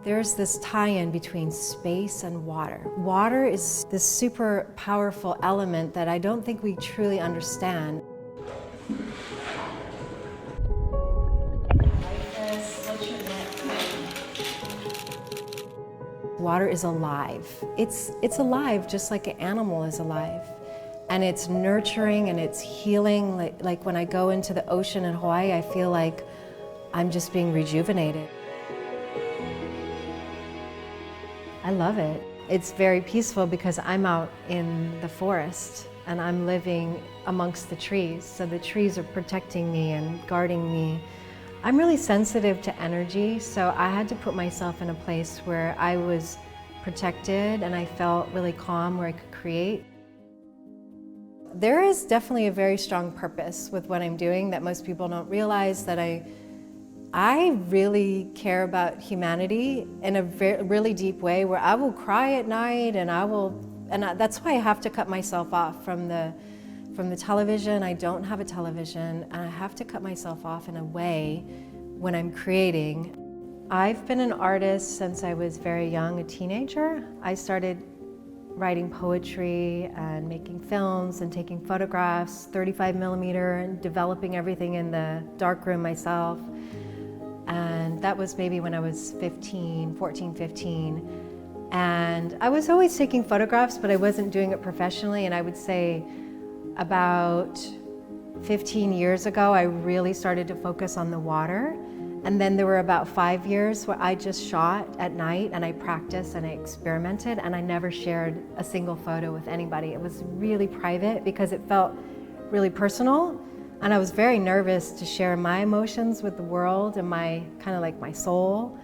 There's this tie-in between space and water. Water is this super powerful element that I don't think we truly understand. Water is alive. It's alive just like an animal is alive. And it's nurturing and it's healing. Like when I go into the ocean in Hawaii, I feel like I'm just being rejuvenated. I love it. It's very peaceful because I'm out in the forest and I'm living amongst the trees. So the trees are protecting me and guarding me. I'm really sensitive to energy, so I had to put myself in a place where I was protected and I felt really calm, where I could create. There is definitely a very strong purpose with what I'm doing that most people don't realize, that I really care about humanity in a really deep way, where I will cry at night and that's why I have to cut myself off from the television. I don't have a television and I have to cut myself off in a way when I'm creating. I've been an artist since I was very young, a teenager. I started writing poetry and making films and taking photographs, 35 millimeter, and developing everything in the darkroom myself. And that was maybe when I was 14, 15. And I was always taking photographs, but I wasn't doing it professionally. And I would say about 15 years ago, I really started to focus on the water. And then there were about 5 years where I just shot at night and I practiced and I experimented, and I never shared a single photo with anybody. It was really private because it felt really personal. And I was very nervous to share my emotions with the world and my kind of like my soul.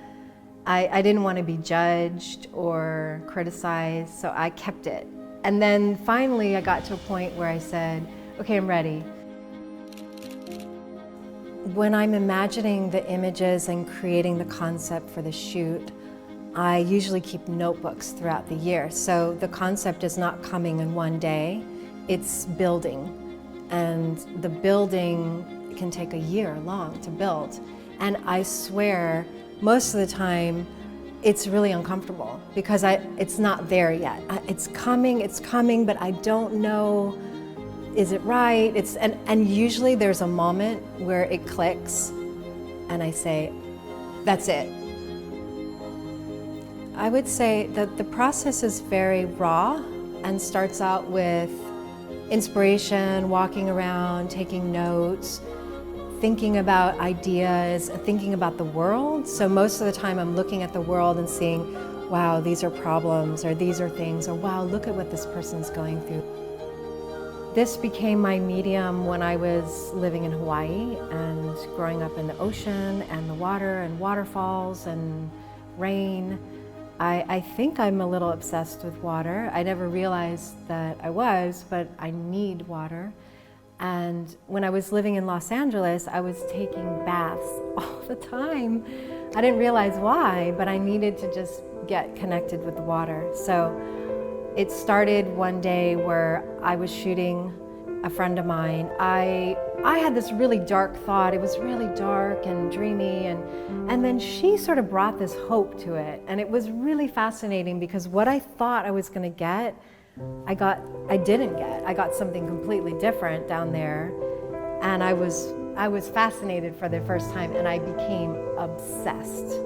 I didn't want to be judged or criticized, so I kept it. And then finally I got to a point where I said, okay, I'm ready. When I'm imagining the images and creating the concept for the shoot, I usually keep notebooks throughout the year. So the concept is not coming in one day, it's building. And the building can take a year long to build. And I swear, most of the time, it's really uncomfortable because it's not there yet. It's coming, but I don't know, is it right? And usually there's a moment where it clicks and I say, that's it. I would say that the process is very raw and starts out with inspiration, walking around, taking notes, thinking about ideas, thinking about the world. So most of the time I'm looking at the world and seeing, wow, these are problems, or these are things, or wow, look at what this person's going through. This became my medium when I was living in Hawaii and growing up in the ocean and the water and waterfalls and rain. I think I'm a little obsessed with water. I never realized that I was, but I need water. And when I was living in Los Angeles, I was taking baths all the time. I didn't realize why, but I needed to just get connected with the water. So it started one day where I was shooting a friend of mine. I had this really dark thought. It was really dark and dreamy, and then she sort of brought this hope to it. And it was really fascinating because what I thought I was gonna get, I didn't get. I got something completely different down there. And I was fascinated for the first time, and I became obsessed.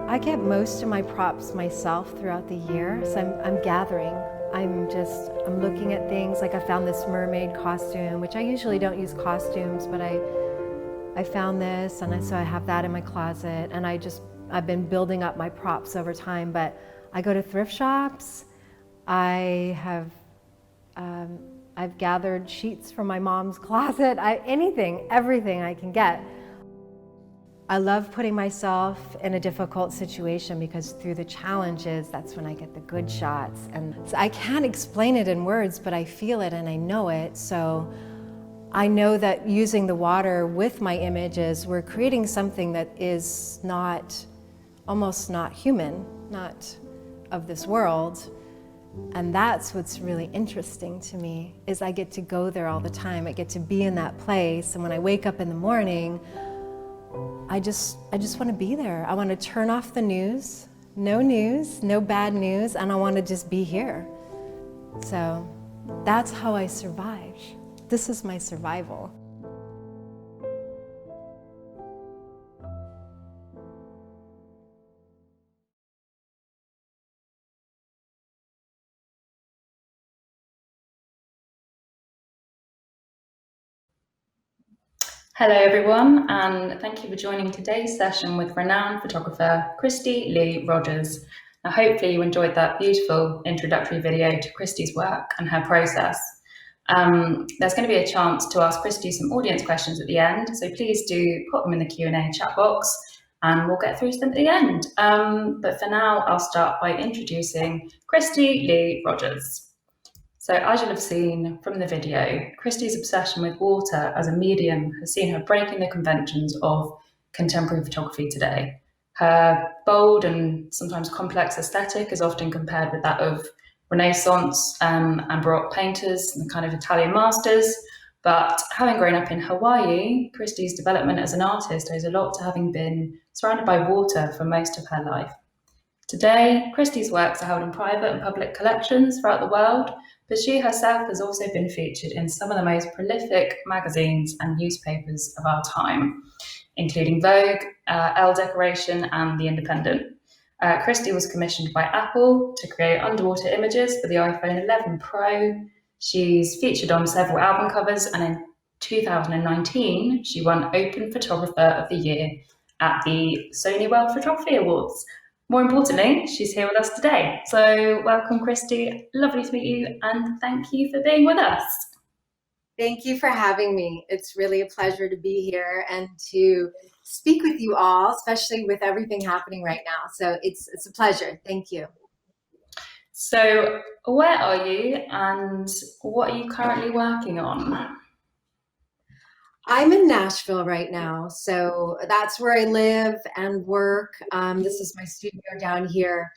I get most of my props myself throughout the year, so I'm gathering. I'm looking at things, like I found this mermaid costume, which I usually don't use costumes, but I found this, and so I have that in my closet, and I've been building up my props over time. But I go to thrift shops. I've gathered sheets from my mom's closet, everything I can get. I love putting myself in a difficult situation because through the challenges, that's when I get the good shots. And so I can't explain it in words, but I feel it and I know it. So I know that using the water with my images, we're creating something that is almost not human, not of this world. And that's what's really interesting to me, is I get to go there all the time. I get to be in that place. And when I wake up in the morning, I just want to be there. I want to turn off the news, no bad news, and I want to just be here. So that's how I survive. This is my survival. Hello everyone, and thank you for joining today's session with renowned photographer Christy Lee Rogers. Now hopefully you enjoyed that beautiful introductory video to Christy's work and her process. There's going to be a chance to ask Christy some audience questions at the end, so please do put them in the Q&A chat box and we'll get through to them at the end. But for now, I'll start by introducing Christy Lee Rogers. So as you'll have seen from the video, Christy's obsession with water as a medium has seen her breaking the conventions of contemporary photography today. Her bold and sometimes complex aesthetic is often compared with that of Renaissance and Baroque painters and the kind of Italian masters. But having grown up in Hawaii, Christy's development as an artist owes a lot to having been surrounded by water for most of her life. Today, Christy's works are held in private and public collections throughout the world, but she herself has also been featured in some of the most prolific magazines and newspapers of our time, including Vogue, Elle Decoration, and The Independent. Christy was commissioned by Apple to create underwater images for the iPhone 11 Pro. She's featured on several album covers, and in 2019, she won Open Photographer of the Year at the Sony World Photography Awards. More importantly, she's here with us today. So welcome, Christy. Lovely to meet you, and thank you for being with us. Thank you for having me. It's really a pleasure to be here and to speak with you all, especially with everything happening right now. So it's a pleasure. Thank you. So where are you and what are you currently working on? I'm in Nashville right now, so that's where I live and work. This is my studio down here.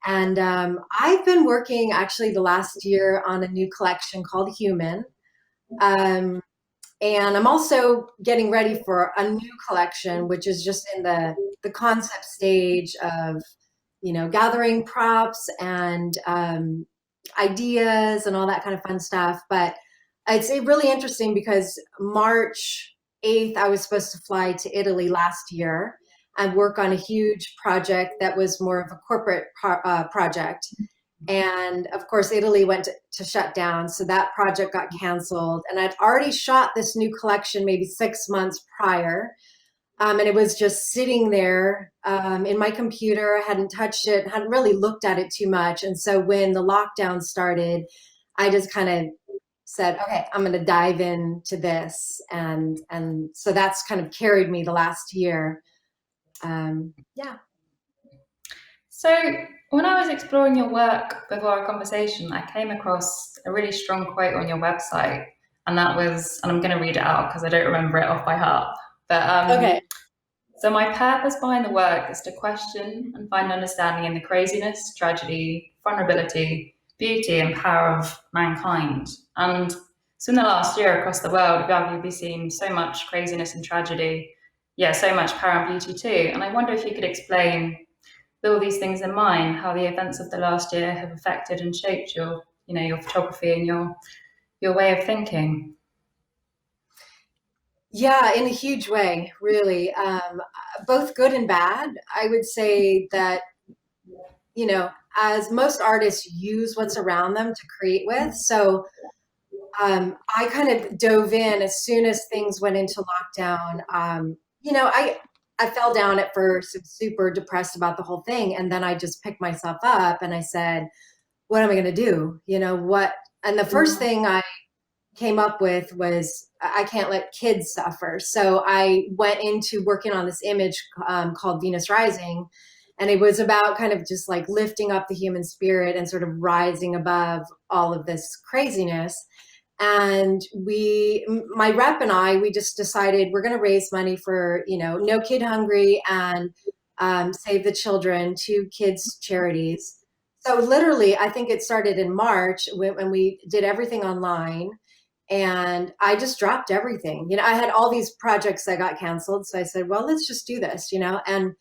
And I've been working actually the last year on a new collection called Human. And I'm also getting ready for a new collection, which is just in the concept stage of, gathering props and ideas and all that kind of fun stuff. But it's really interesting because March 8th, I was supposed to fly to Italy last year and work on a huge project that was more of a corporate project. And of course, Italy went to shut down. So that project got canceled. And I'd already shot this new collection maybe 6 months prior. And it was just sitting there in my computer. I hadn't touched it, hadn't really looked at it too much. And so when the lockdown started, I just kind of said, okay, I'm going to dive into this. And so that's kind of carried me the last year. Yeah. So when I was exploring your work before our conversation, I came across a really strong quote on your website. And that was, and I'm going to read it out because I don't remember it off by heart. But Okay. So my purpose behind the work is to question and find understanding in the craziness, tragedy, vulnerability, beauty and power of mankind. And so in the last year across the world, we've arguably seen so much craziness and tragedy, so much power and beauty too. And I wonder if you could explain, with all these things in mind, how the events of the last year have affected and shaped your photography and your way of thinking. Yeah, in a huge way, really. Both good and bad. I would say that, as most artists use what's around them to create with. So I kind of dove in as soon as things went into lockdown. I fell down at first, super depressed about the whole thing. And then I just picked myself up and I said, what am I going to do? What? And the first thing I came up with was I can't let kids suffer. So I went into working on this image called Venus Rising. And it was about kind of just like lifting up the human spirit and sort of rising above all of this craziness. And my rep and we just decided we're going to raise money for, No Kid Hungry and Save the Children, 2 kids charities. So literally, I think it started in March when we did everything online. And I just dropped everything. You know, I had all these projects that got canceled. So I said, well, let's just do this, you know, and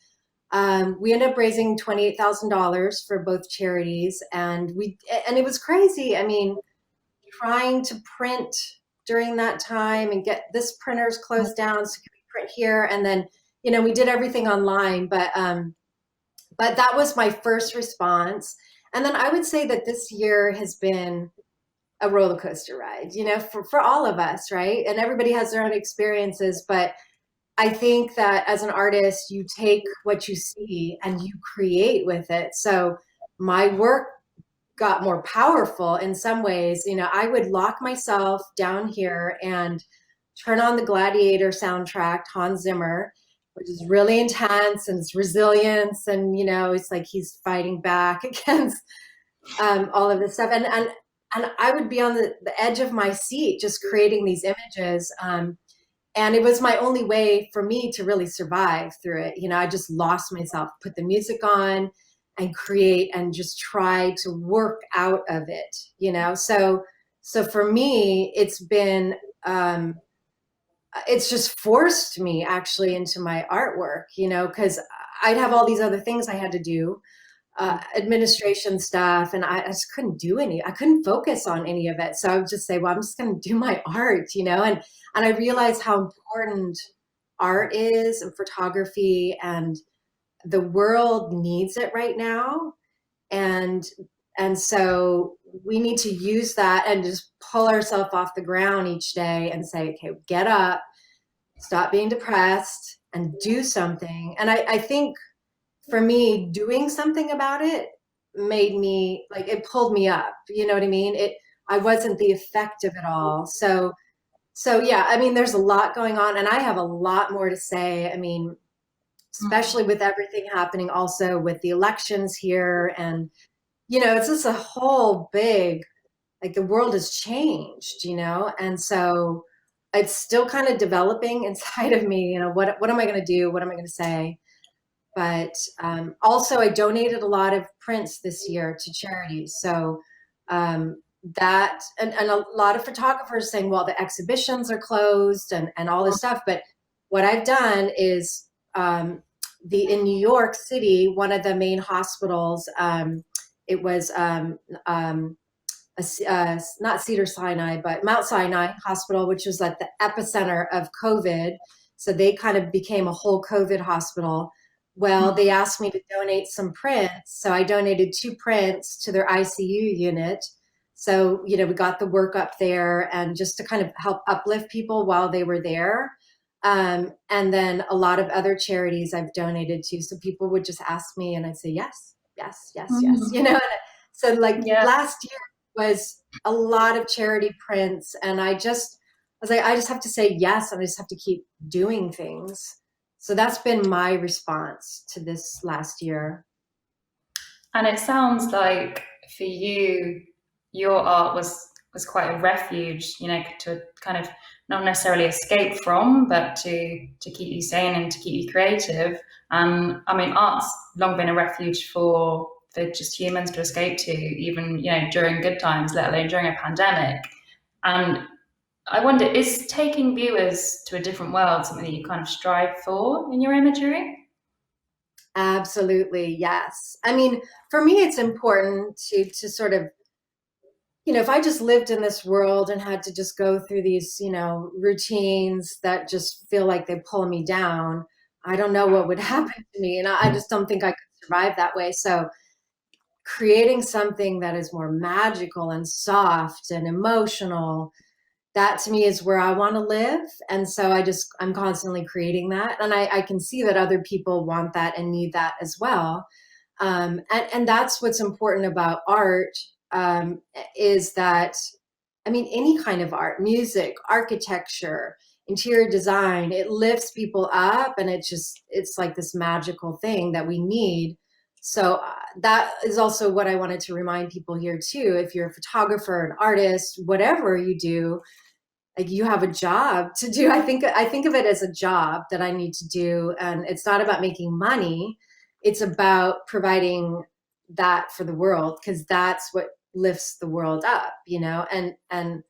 we ended up raising $28,000 for both charities. And it was crazy. I mean, trying to print during that time and get this printer's closed down so we print here. And then, you know, we did everything online, but that was my first response. And then I would say that this year has been a roller coaster ride, you know, for all of us, right? And everybody has their own experiences, but I think that as an artist, you take what you see and you create with it. So my work got more powerful in some ways. You know, I would lock myself down here and turn on the Gladiator soundtrack, Hans Zimmer, which is really intense and it's resilience. And, you know, it's like he's fighting back against all of this stuff. And I would be on the edge of my seat just creating these images. And it was my only way for me to really survive through it. You know, I just lost myself, put the music on and create and just try to work out of it, you know? So for me, it's just forced me actually into my artwork, you know, because I'd have all these other things I had to do, administration stuff, and I just couldn't do I couldn't focus on any of it. So I would just say, well, I'm just going to do my art, you know, and I realized how important art is and photography, and the world needs it right now. And so we need to use that and just pull ourselves off the ground each day and say, okay, get up, stop being depressed and do something. And I think for me, doing something about it made me, like, it pulled me up, you know what I mean? I wasn't the effect of it all. So yeah, I mean, there's a lot going on and I have a lot more to say. I mean, especially with everything happening also with the elections here. And, you know, it's just a whole big, like, the world has changed, you know? And so it's still kind of developing inside of me, you know, what am I going to do? What am I going to say? But also I donated a lot of prints this year to charities. So that, and a lot of photographers saying, well, the exhibitions are closed and all this stuff. But what I've done is in New York City, one of the main hospitals, it was not Cedar Sinai, but Mount Sinai Hospital, which was like the epicenter of COVID. So they kind of became a whole COVID hospital. Well, they asked me to donate some prints. So I donated 2 prints to their ICU unit. So, you know, we got the work up there and just to kind of help uplift people while they were there. And then a lot of other charities I've donated to. So people would just ask me and I'd say, yes, yes, yes, yes. You know, so like last year was a lot of charity prints. And I was like, I just have to say yes. And I just have to keep doing things. So that's been my response to this last year. And it sounds like for you, your art was quite a refuge, you know, to kind of not necessarily escape from, but to keep you sane and to keep you creative. And I mean, art's long been a refuge for just humans to escape to, even, you know, during good times, let alone during a pandemic. And I wonder, is taking viewers to a different world something that you kind of strive for in your imagery? Absolutely, yes. I mean, for me, it's important to sort of, you know, if I just lived in this world and had to just go through these, you know, routines that just feel like they pull me down, I don't know what would happen to me. And I just don't think I could survive that way. So creating something that is more magical and soft and emotional, that to me is where I want to live. And so I'm constantly creating that. And I can see that other people want that and need that as well. And that's what's important about art, is that, I mean, any kind of art, music, architecture, interior design, it lifts people up and it's like this magical thing that we need. So that is also what I wanted to remind people here too. If you're a photographer, an artist, whatever you do, like, you have a job to do. I think of it as a job that I need to do. And it's not about making money. It's about providing that for the world, because that's what lifts the world up, you know? And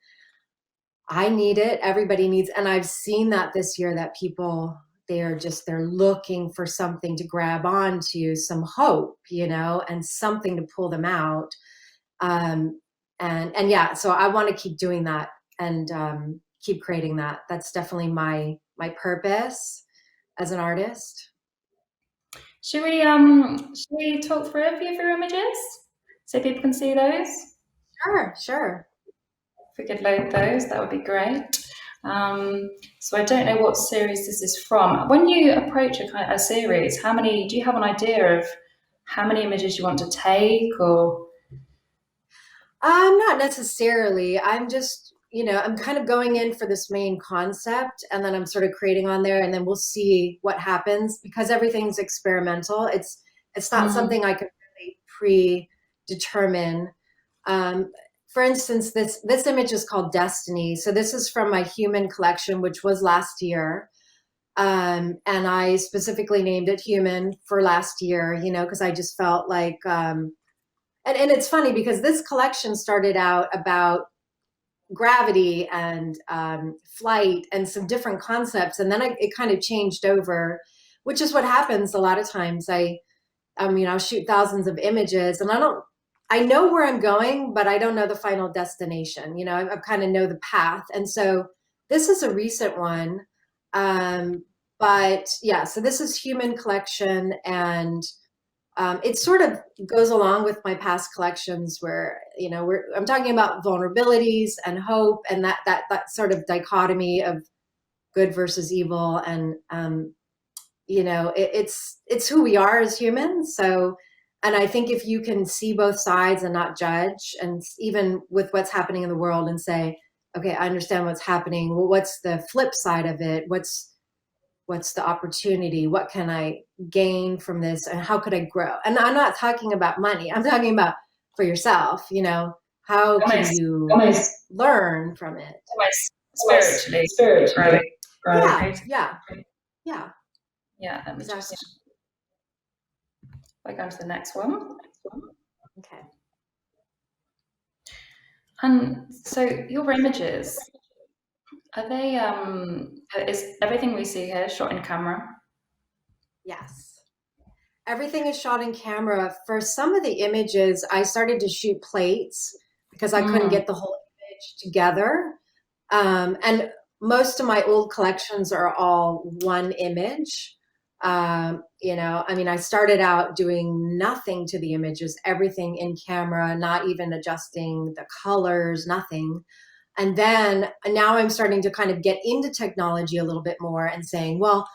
I need it. Everybody needs, and I've seen that this year that people, they're looking for something to grab onto, some hope, and something to pull them out. Um, and yeah, so I want to keep doing that and keep creating that. That's definitely my purpose as an artist. Should we talk through a few of your images so people can see those? Sure, sure. If we could load those, that would be great. So I don't know what series this is from. When you approach a series, how many do you have an idea of how many images you want to take, or Not necessarily. I'm just, I'm kind of going in for this main concept and then I'm sort of creating on there and then we'll see what happens because everything's experimental. It's not something I could really predetermine. Um, for instance, this image is called Destiny. So this is from my human collection, which was last year. And I specifically named it human for last year, because I just felt like and it's funny because this collection started out about gravity and flight and some different concepts, and then it kind of changed over, which is what happens a lot of times. I'll shoot thousands of images, and I know where I'm going, but I don't know the final destination. I kind of know the path, and so this is a recent one. But yeah, so this is human collection, and it sort of goes along with my past collections where I'm talking about vulnerabilities and hope and that sort of dichotomy of good versus evil, and it's who we are as humans. So, and I think if you can see both sides and not judge, and even with what's happening in the world, and say, okay, I understand what's happening, well, what's the flip side of it? What's the opportunity? What can I gain from this? And how could I grow? And I'm not talking about money. I'm talking about for yourself, how can almost, you almost, learn from it? spiritually, right? Yeah, yeah, yeah, Yeah, let me exactly. just go on to the next one. Okay. And so your images, are they is everything we see here shot in camera? Yes. Everything is shot in camera. For some of the images, I started to shoot plates because I couldn't get the whole image together. And most of my old collections are all one image. I started out doing nothing to the images, everything in camera, not even adjusting the colors, nothing. And then now I'm starting to kind of get into technology a little bit more and saying, well,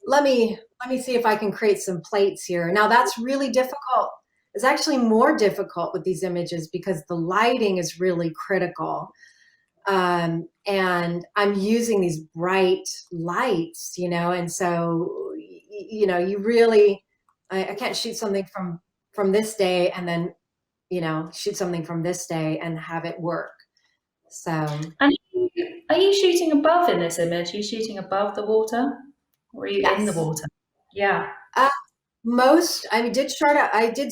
let me see if I can create some plates here. Now that's really difficult. It's actually more difficult with these images because the lighting is really critical. And I'm using these bright lights, and so you really, I can't shoot something from this day and then shoot something from this day and have it work. So And are you shooting above in this image? Are you shooting above the water, or are you in the yes. water? Yeah. Uh, I did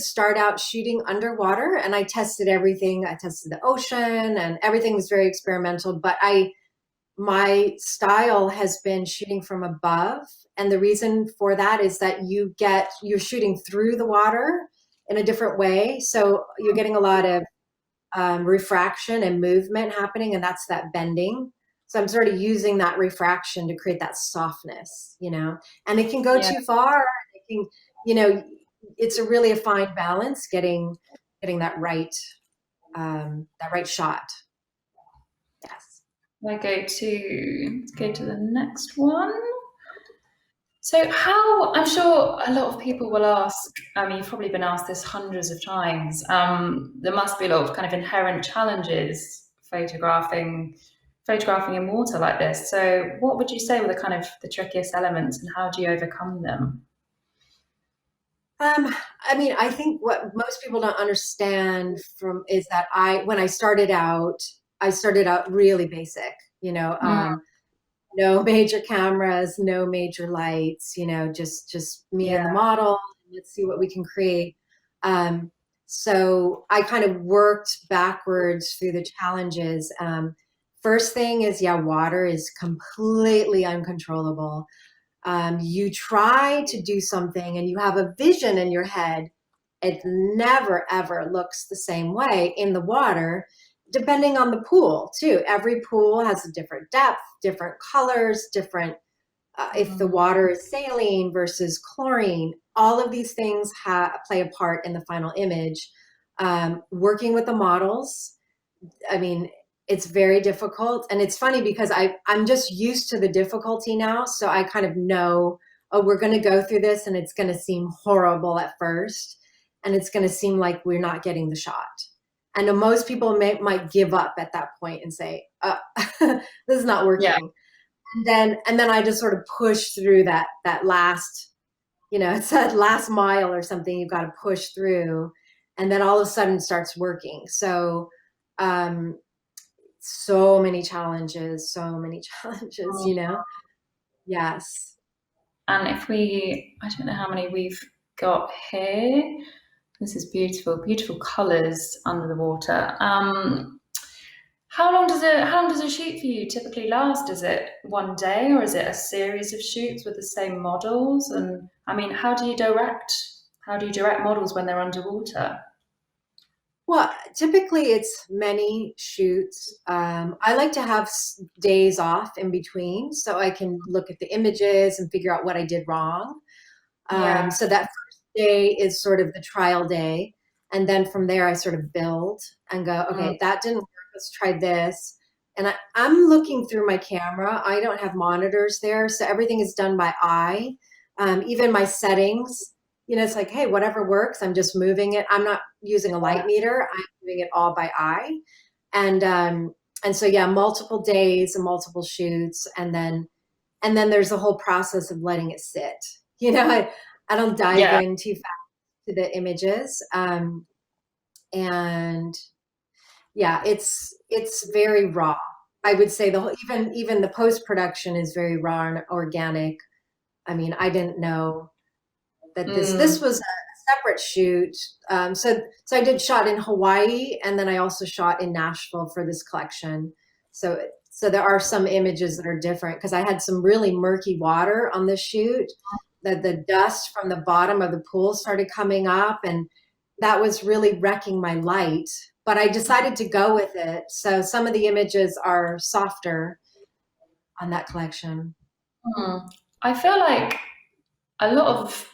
start out shooting underwater and I tested everything. I tested the ocean and everything was very experimental, but my style has been shooting from above. And the reason for that is that you're shooting through the water in a different way. So you're getting a lot of refraction and movement happening, and that's that bending. So I'm sort of using that refraction to create that softness, and it can go Yeah. too far. It can, it's a fine balance getting that right shot. Yes. I go to the next one. So how, I'm sure a lot of people will ask, you've probably been asked this hundreds of times. There must be a lot of kind of inherent challenges photographing in water like this. So what would you say were the trickiest elements and how do you overcome them? I think what most people don't understand from is that when I started out really basic, Mm, no major cameras, no major lights, just me and the yeah, model. Let's see what we can create. So I kind of worked backwards through the challenges. First thing is, yeah, water is completely uncontrollable. You try to do something and you have a vision in your head. It never ever looks the same way in the water, depending on the pool too. Every pool has a different depth, different colors, different, if the Mm. water is saline versus chlorine. All of these things play a part in the final image. Working with the models, I mean, it's very difficult. And it's funny because I'm just used to the difficulty now. So I kind of know, oh, we're going to go through this and it's going to seem horrible at first. And it's going to seem like we're not getting the shot. And most people might give up at that point and say, this is not Yeah. working. And then I just sort of push through that last, it's that last mile or something you've got to push through. And then all of a sudden it starts working. Um, so many challenges, Yes. And if I don't know how many we've got here. This is beautiful, beautiful colours under the water. How long does a shoot for you typically last? Is it one day or is it a series of shoots with the same models? And I mean, how do you direct models when they're underwater? Well, typically it's many shoots. I like to have days off in between so I can look at the images and figure out what I did wrong. Yeah. So that first day is sort of the trial day. And then from there, I sort of build and go, Mm, okay, that didn't work. Let's try this. And I'm looking through my camera. I don't have monitors there. So everything is done by eye. Even my settings, it's like, hey, whatever works. I'm just moving it. I'm not using a light meter. I'm doing it all by eye. And so, yeah, multiple days and multiple shoots. And then there's the whole process of letting it sit. I don't dive yeah. in too fast to the images. And yeah, it's very raw. I would say even the post production is very raw and organic. I mean, I didn't know that this Mm, was a separate shoot. So I did shot in Hawaii, and then I also shot in Nashville for this collection. So there are some images that are different because I had some really murky water on this shoot. That the dust from the bottom of the pool started coming up, and that was really wrecking my light. But I decided to go with it. So some of the images are softer on that collection. mm. I feel like a lot of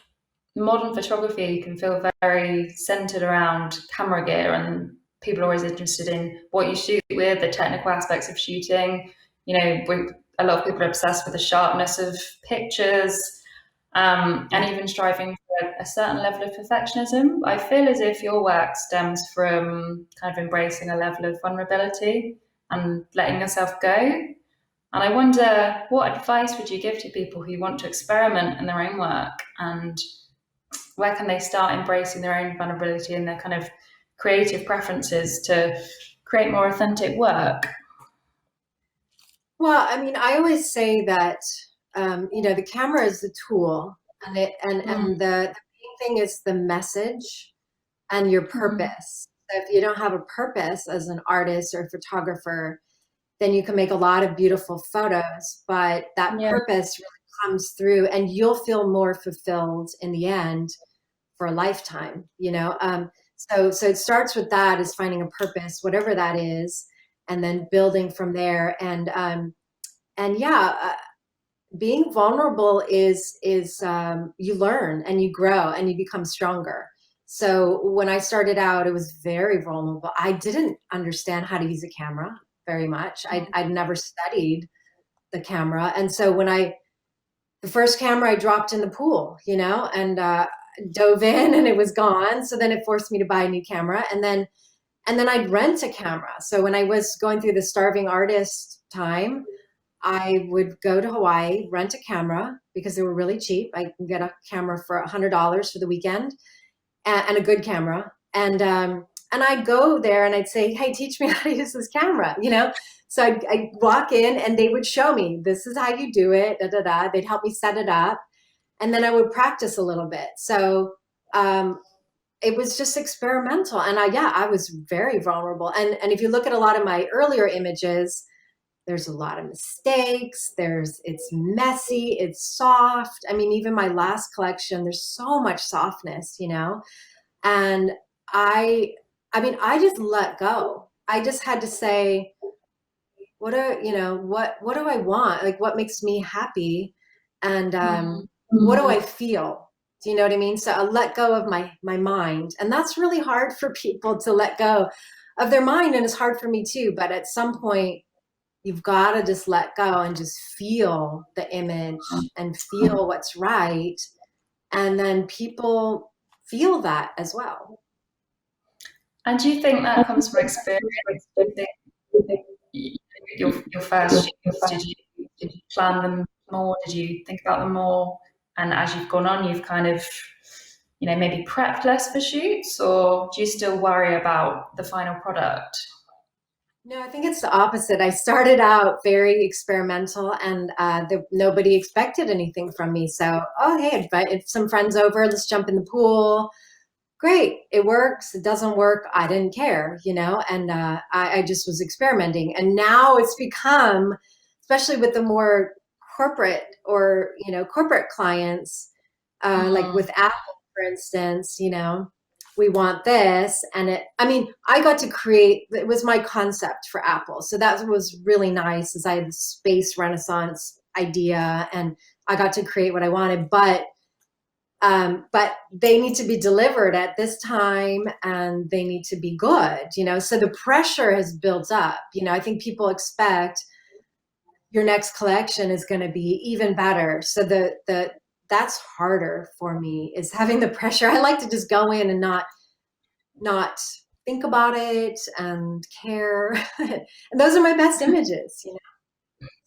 modern photography can feel very centered around camera gear, and people are always interested in what you shoot with, the technical aspects of shooting. A lot of people are obsessed with the sharpness of pictures, and Yeah. even striving for a certain level of perfectionism. I feel as if your work stems from kind of embracing a level of vulnerability and letting yourself go. And I wonder, what advice would you give to people who want to experiment in their own work, and where can they start embracing their own vulnerability and their kind of creative preferences to create more authentic work? Well, I mean, I always say that the camera is the tool, and it Mm, and the main thing is the message and your mm, purpose. So if you don't have a purpose as an artist or photographer, then you can make a lot of beautiful photos, but that yeah. purpose really comes through, and you'll feel more fulfilled in the end for a lifetime. So it starts with that, is finding a purpose, whatever that is, and then building from there. And yeah, being vulnerable is you learn and you grow and you become stronger. So when I started out, it was very vulnerable. I didn't understand how to use a camera very much. I'd never studied the camera. And so the first camera I dropped in the pool, and dove in and it was gone. So then it forced me to buy a new camera. And then I'd rent a camera. So when I was going through the starving artist time, I would go to Hawaii, rent a camera because they were really cheap. I can get a camera for $100 for the weekend, and a good camera. And I'd go there and I'd say, "Hey, teach me how to use this camera." So I'd walk in and they would show me, this is how you do it. Da da da. They'd help me set it up, and then I would practice a little bit. So um, it was just experimental, and I was very vulnerable. And if you look at a lot of my earlier images, there's a lot of mistakes. It's messy, it's soft. I mean, even my last collection, there's so much softness, and I, I mean, I just let go. I just had to say, what do I want? Like, what makes me happy? And what do I feel? Do you know what I mean? So I let go of my mind. And that's really hard for people to let go of their mind. And it's hard for me too. But at some point, you've got to just let go and just feel the image and feel what's right. And then people feel that as well. And do you think that comes from experience? Do you think your first shoots, did you plan them more? Did you think about them more? And as you've gone on, you've kind of, maybe prepped less for shoots, or do you still worry about the final product? No, I think it's the opposite. I started out very experimental, and nobody expected anything from me. So, oh, hey, invite some friends over. Let's jump in the pool. Great, it works. It doesn't work. I didn't care, and I just was experimenting. And now it's become, especially with the more corporate or corporate clients, like with Apple, for instance, we want this. And I got to create, it was my concept for Apple. So that was really nice, as I had the space renaissance idea and I got to create what I wanted. But they need to be delivered at this time and they need to be good, so the pressure has built up. I think people expect your next collection is going to be even better. So that's harder for me, is having the pressure. I like to just go in and not think about it and care. And those are my best images,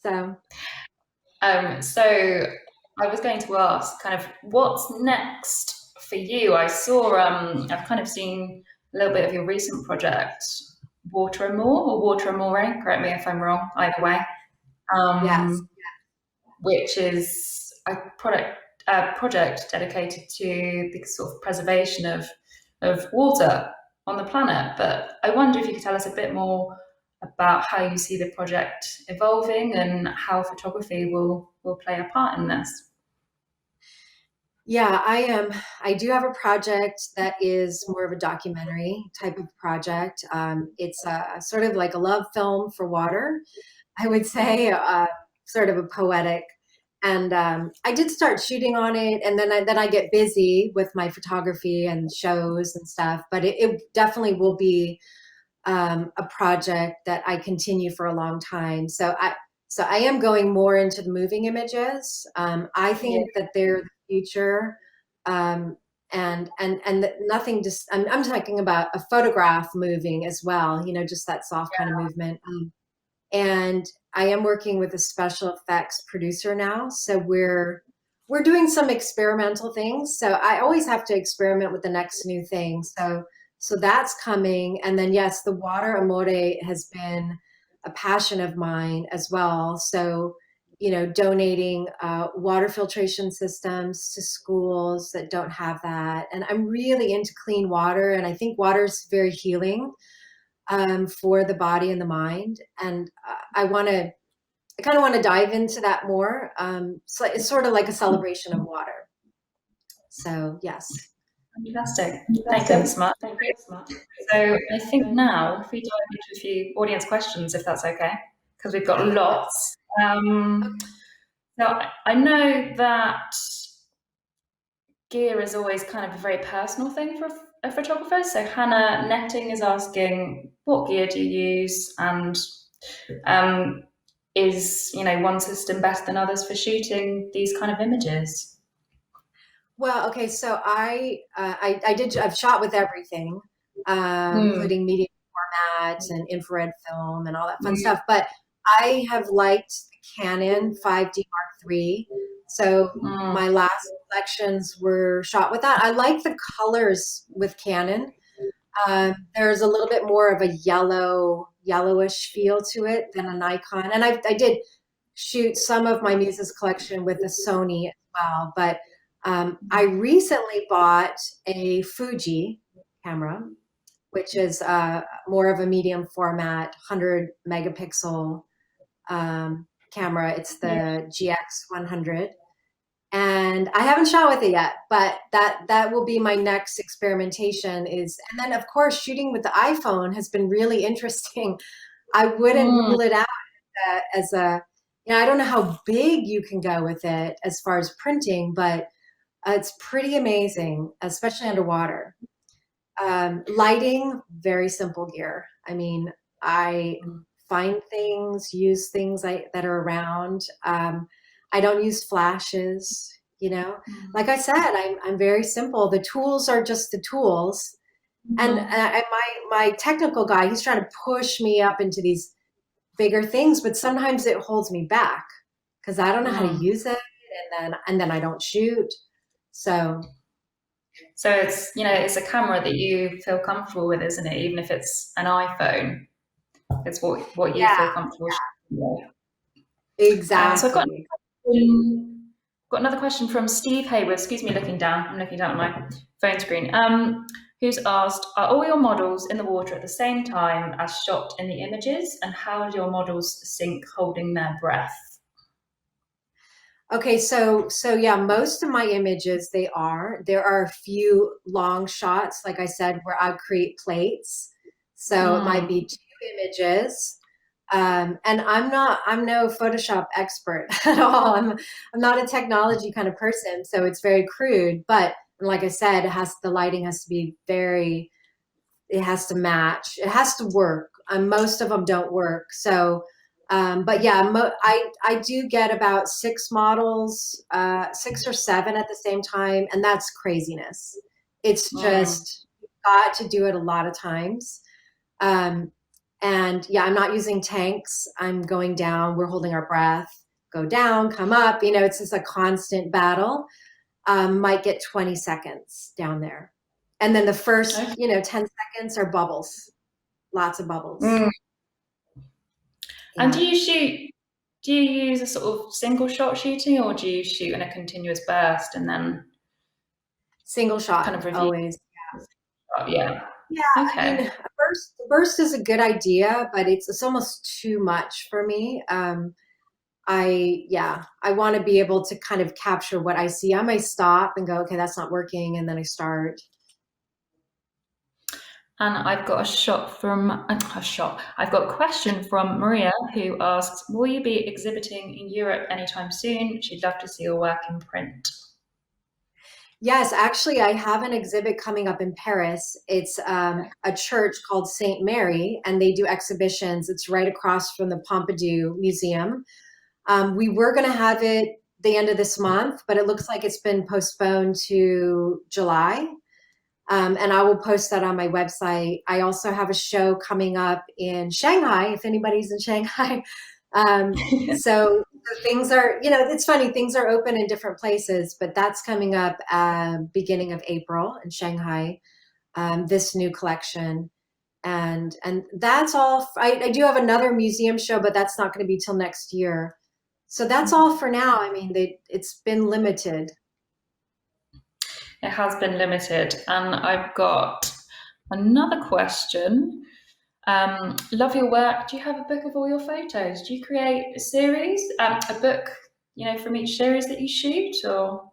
so. So I was going to ask kind of what's next for you. I saw, I've kind of seen a little bit of your recent project, Water and More or Water and More, correct me if I'm wrong, either way. Yes. Which is a project dedicated to the sort of preservation of water on the planet. But I wonder if you could tell us a bit more about how you see the project evolving and how photography will play a part in this. Yeah, I do have a project that is more of a documentary type of project. It's sort of like a love film for water, I would say, sort of a poetic. And I did start shooting on it, and then I get busy with my photography and shows and stuff. But it definitely will be a project that I continue for a long time. So I am going more into the moving images. I think that they're the future. And nothing, just I'm talking about a photograph moving as well, just that soft kind of movement. And I am working with a special effects producer now. So we're doing some experimental things. So I always have to experiment with the next new thing. So that's coming. And then, yes, the Water Amore has been a passion of mine as well. So, donating water filtration systems to schools that don't have that. And I'm really into clean water. And I think water is very healing for the body and the mind. And I kind of want to dive into that more. So it's sort of like a celebration of water. So, yes. Fantastic. Thank you so much. So I think now if we dive into a few audience questions, if that's okay, because we've got lots. Now I know that gear is always kind of a very personal thing for a photographer. So Hannah Netting is asking, what gear do you use, and is one system better than others for shooting these kind of images? Well, okay, so I've shot with everything, including medium format and infrared film and all that fun stuff. But I have liked the Canon 5D Mark III. So my last collections were shot with that. I like the colors with Canon. There's a little bit more of a yellowish feel to it than a Nikon. And I did shoot some of my Muses collection with a Sony as well, but I recently bought a Fuji camera, which is more of a medium format, 100 megapixel camera. It's Yeah. the GX100. And I haven't shot with it yet, but that will be my next experimentation and then of course shooting with the iPhone has been really interesting. I wouldn't Mm. rule it out as a, I don't know how big you can go with it as far as printing, but it's pretty amazing, especially underwater. Lighting, very simple gear. I mean, I find things, use things that are around. I don't use flashes, Like I said, I'm very simple. The tools are just the tools. And my technical guy, he's trying to push me up into these bigger things, but sometimes it holds me back because I don't know how to use it, and then I don't shoot. So it's a camera that you feel comfortable with, isn't it? Even if it's an iPhone, it's what you yeah, feel comfortable shooting with. So I've exactly. got another question from Steve Hayward. Excuse me, looking down. I'm looking down at my phone screen. Who's asked, are all your models in the water at the same time as shot in the images? And how do your models sync holding their breath? Okay, so yeah, most of my images, there are a few long shots, like I said, where I create plates. So it might be 2 images. And I'm no Photoshop expert at all. I'm not a technology kind of person, so it's very crude. But like I said, the lighting has to be it has to match. It has to work. Most of them don't work. So, but yeah, I do get about 6 models, 6 or 7 at the same time, and that's craziness. It's just you've got to do it a lot of times. Um, and yeah, I'm not using tanks. I'm going down. We're holding our breath. Go down, come up. It's just a constant battle. Might get 20 seconds down there. And then the first, Okay. 10 seconds are bubbles, lots of bubbles. Mm. And Yeah. do you use a sort of single shot shooting, or do you shoot in a continuous burst and then Single kind shot, of review? always. Yeah. Yeah, I mean, Okay. a burst is a good idea, but it's almost too much for me. I want to be able to kind of capture what I see. I might stop and go, okay, that's not working, and then I start. And I've got I've got a question from Maria who asks, will you be exhibiting in Europe anytime soon? She'd love to see your work in print. Yes, actually, I have an exhibit coming up in Paris. It's a church called Saint Mary, and they do exhibitions. It's right across from the Pompidou Museum. We were going to have it the end of this month, but it looks like it's been postponed to July. And I will post that on my website. I also have a show coming up in Shanghai, if anybody's in Shanghai. So things are, it's funny, things are open in different places, but that's coming up beginning of April in Shanghai, this new collection. And that's all. I do have another museum show, but that's not going to be till next year. So that's all for now. I mean, it's been limited. It has been limited. And I've got another question. Love your work. Do you have a book of all your photos? Do you create a series, a book, from each series that you shoot, or?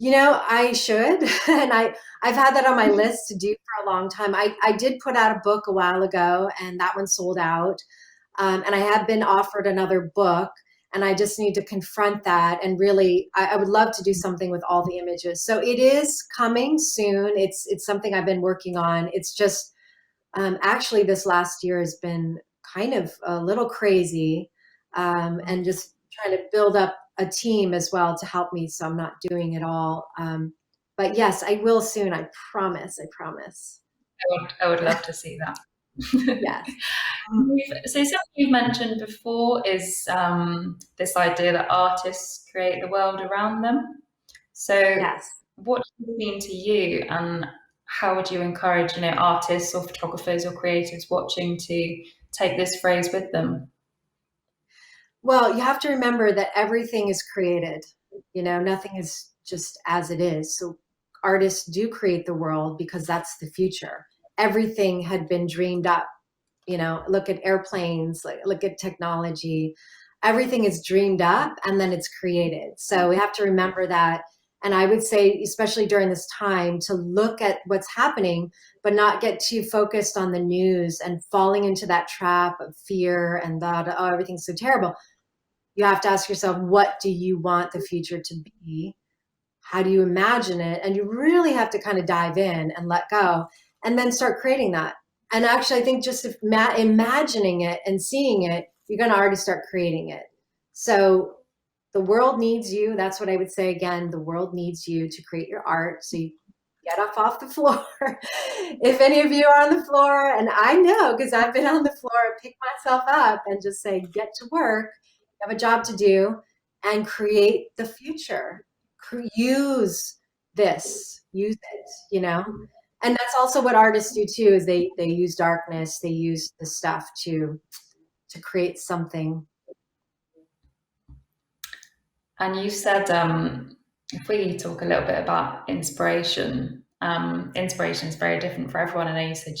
I should, and I've had that on my list to do for a long time. I did put out a book a while ago, and that one sold out. And I have been offered another book, and I just need to confront that. And really, I would love to do something with all the images. So it is coming soon. It's something I've been working on. It's just actually this last year has been kind of a little crazy, and just trying to build up a team as well to help me, so I'm not doing it all. But yes, I will soon. I promise. I promise. I would love to see that. Yes. So something you've mentioned before is this idea that artists create the world around them. So Yes. what does it mean to you, and how would you encourage, artists or photographers or creatives watching to take this phrase with them? Well, you have to remember that everything is created. Nothing is just as it is. So artists do create the world because that's the future. Everything had been dreamed up You know, look at airplanes, like look at technology. Everything is dreamed up and then it's created. So we have to remember that. And I would say, especially during this time, to look at what's happening, but not get too focused on the news and falling into that trap of fear and that, oh, everything's so terrible. You have to ask yourself, what do you want the future to be? How do you imagine it? And you really have to kind of dive in and let go and then start creating that. And actually, I think just if imagining it and seeing it, you're going to already start creating it. So the world needs you. That's what I would say again. The world needs you to create your art. So you get off the floor. If any of you are on the floor, and I know because I've been on the floor, pick myself up and just say, get to work. You have a job to do and create the future. Use this, use it, you know? And that's also what artists do too, is they use darkness, they use the stuff to create something. And you said, if we talk a little bit about inspiration, inspiration is very different for everyone. I know you said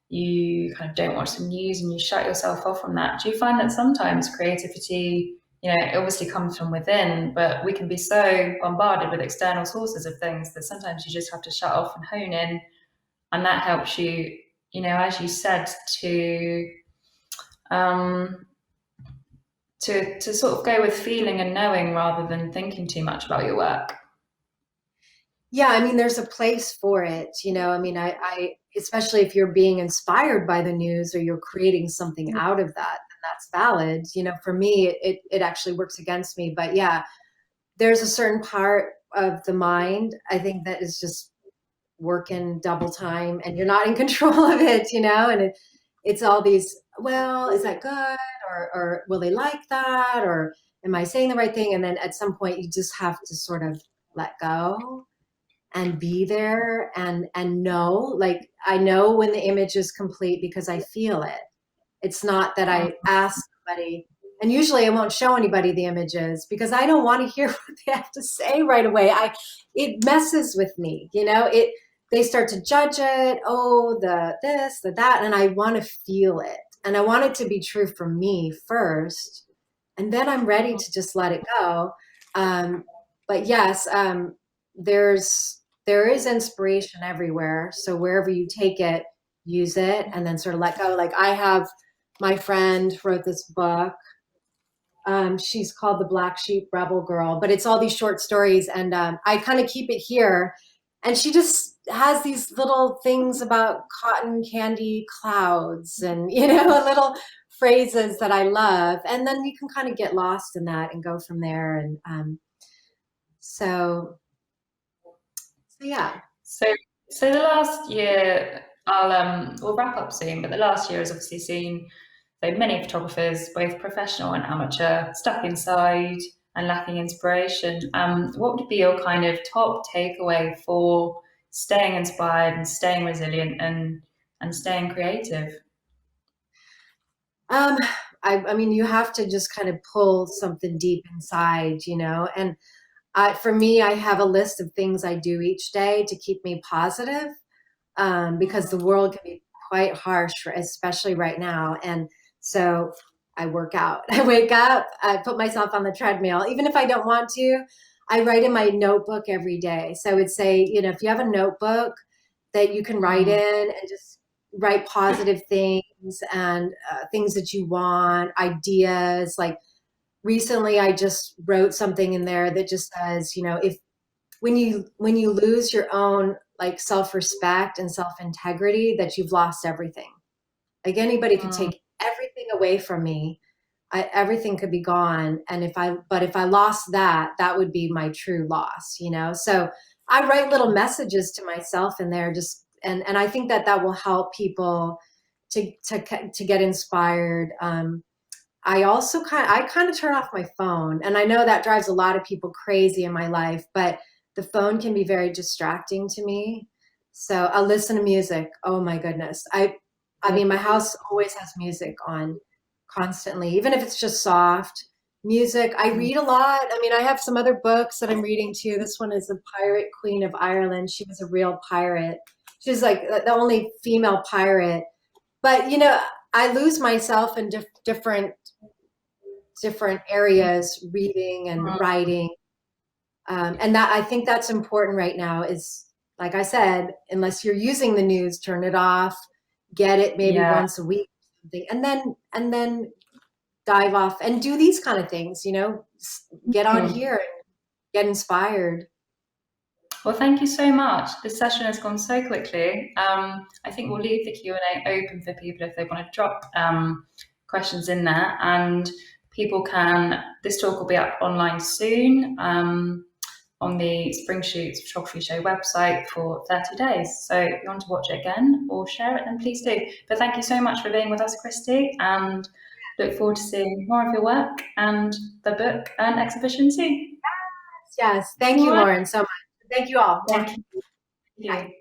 you kind of don't watch the news and you shut yourself off from that. Do you find that sometimes creativity, you know, it obviously comes from within, but we can be so bombarded with external sources of things that sometimes you just have to shut off and hone in, and that helps you, you know, as you said, um, to sort of go with feeling and knowing rather than thinking too much about your work. Yeah, I mean, there's a place for it, you know. I mean, I especially if you're being inspired by the news or you're creating something out of that, then that's valid. You know, for me, it actually works against me. But yeah, there's a certain part of the mind, I think, that is just working double time and you're not in control of it, you know, and it's all these, well, is that good? Or will they like that? Or am I saying the right thing? And then at some point you just have to sort of let go and be there and know, like, I know when the image is complete because I feel it. It's not that I ask somebody, and usually I won't show anybody the images because I don't want to hear what they have to say right away. It messes with me, you know, they start to judge it, oh, the this, the that, and I want to feel it. And I want it to be true for me first, and then I'm ready to just let it go. But yes, there is inspiration everywhere. So wherever you take it, use it, and then sort of let go. Like I have my friend wrote this book. She's called The Black Sheep Rebel Girl, but it's all these short stories, and I kind of keep it here. And she just has these little things about cotton candy clouds, and you know, little phrases that I love. And then you can kind of get lost in that and go from there. And so yeah. So the last year, we'll wrap up soon, but the last year has obviously seen so many photographers, both professional and amateur, stuck inside and lacking inspiration. What would be your kind of top takeaway for staying inspired and staying resilient and staying creative? I mean, you have to just kind of pull something deep inside, you know, and for me, I have a list of things I do each day to keep me positive, because the world can be quite harsh, especially right now. And so I work out. I wake up, I put myself on the treadmill. Even if I don't want to, I write in my notebook every day. So I would say, you know, if you have a notebook that you can write in and just write positive things and things that you want, ideas. Like recently, I just wrote something in there that just says, you know, if when you lose your own like self-respect and self-integrity, that you've lost everything. Like anybody could Mm. take everything away from me. Everything could be gone. And if I lost that, that would be my true loss, you know? So I write little messages to myself in there, just, and I think that that will help people to get inspired. I kind of turn off my phone, and I know that drives a lot of people crazy in my life, but the phone can be very distracting to me. So I'll listen to music. Oh my goodness. I mean, my house always has music on constantly, even if it's just soft music. I read a lot. I mean, I have some other books that I'm reading too. This one is The Pirate Queen of Ireland. She was a real pirate. She's like the only female pirate, But I lose myself in different areas, reading and Mm, writing, and that I think that's important right now. Is, like I said, unless you're using the news, turn it off. Get it maybe yeah. once a week, or something, and then dive off and do these kind of things. Get on Mm. here and get inspired. Well, thank you so much. This session has gone so quickly. I think we'll leave the Q&A open for people if they want to drop questions in there, and people can, this talk will be up online soon on the Spring Shoots Photography Show website for 30 days. So if you want to watch it again or share it, then please do. But thank you so much for being with us, Christy, and look forward to seeing more of your work and the book and exhibition soon. Yes, thank All you, right. Lauren, so much. Thank you all. Thank you.